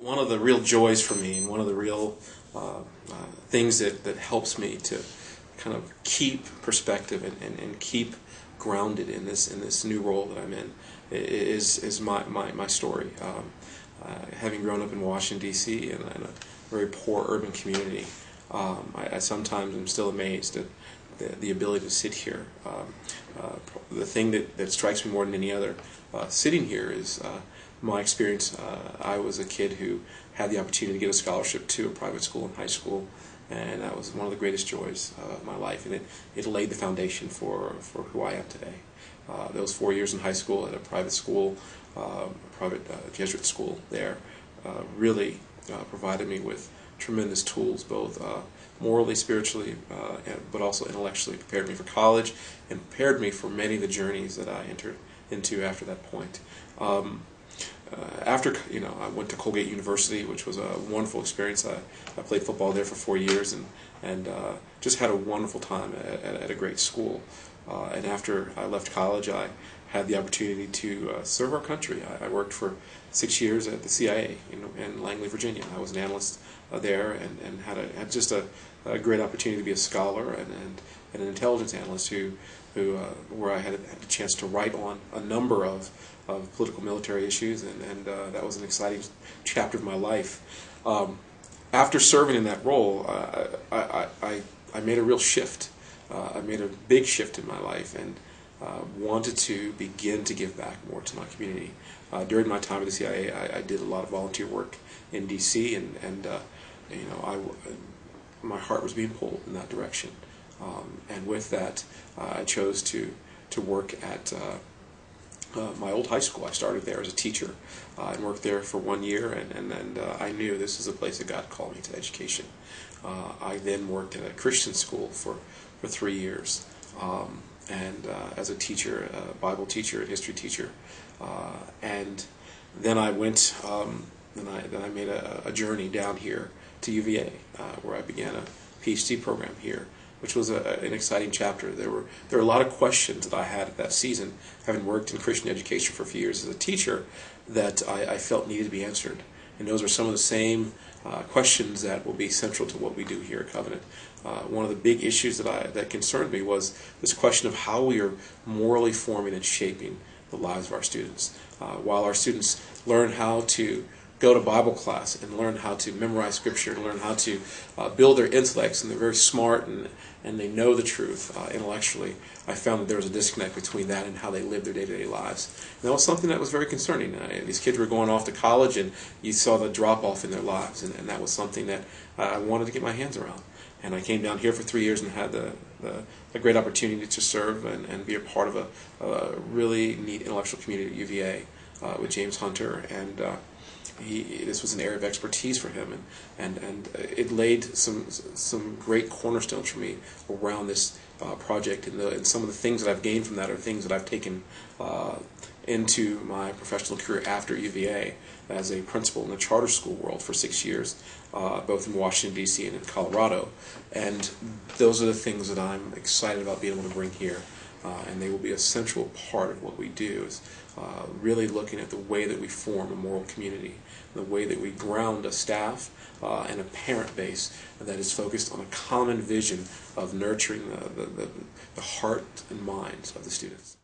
One of the real joys for me, and one of the real things that helps me to kind of keep perspective and keep grounded in this new role that I'm in is my story. Having grown up in Washington, D.C. in a very poor urban community, I sometimes am still amazed at the ability to sit here. The thing that strikes me more than any other sitting here is my experience. I was a kid who had the opportunity to get a scholarship to a private school in high school, and that was one of the greatest joys of my life, and it laid the foundation for who I am today. Those 4 years in high school at a private school, private Jesuit school there, really provided me with tremendous tools, both morally, spiritually, but also intellectually. Prepared me for college and prepared me for many of the journeys that I entered into after that point. After I went to Colgate University, which was a wonderful experience. I played football there for 4 years and just had a wonderful time at a great school. And after I left college, I had the opportunity to serve our country. I worked for 6 years at the CIA in Langley, Virginia. I was an analyst there and had just a great opportunity to be a scholar and an intelligence analyst where I had the chance to write on a number of political military issues, and that was an exciting chapter of my life. After serving in that role, I made a real shift. I made a big shift in my life and wanted to begin to give back more to my community. During my time at the CIA, I did a lot of volunteer work in D.C. and my heart was being pulled in that direction. And with that, I chose to work at my old high school. I started there as a teacher and worked there for 1 year, and I knew this is a place that God called me to education. I then worked at a Christian school for 3 years, and as a teacher, a Bible teacher, a history teacher, and then I went. Then I made a journey down here to UVA, where I began a PhD program here, which was an exciting chapter. There were a lot of questions that I had at that season, having worked in Christian education for a few years as a teacher, that I felt needed to be answered. And those are some of the same questions that will be central to what we do here at Covenant. One of the big issues that concerned me was this question of how we are morally forming and shaping the lives of our students. While our students learn how to go to Bible class and learn how to memorize Scripture and learn how to build their intellects, and they're very smart and they know the truth intellectually, I found that there was a disconnect between that and how they live their day-to-day lives. And that was something that was very concerning. These kids were going off to college, and you saw the drop-off in their lives, and that was something that I wanted to get my hands around. And I came down here for 3 years and had a great opportunity to serve and be a part of a really neat intellectual community at UVA with James Hunter, and this was an area of expertise for him, and it laid some great cornerstones for me around this project, and some of the things that I've gained from that are things that I've taken into my professional career after UVA as a principal in the charter school world for 6 years, both in Washington, D.C. and in Colorado. And those are the things that I'm excited about being able to bring here. And they will be a central part of what we do, is really looking at the way that we form a moral community, the way that we ground a staff and a parent base that is focused on a common vision of nurturing the heart and minds of the students.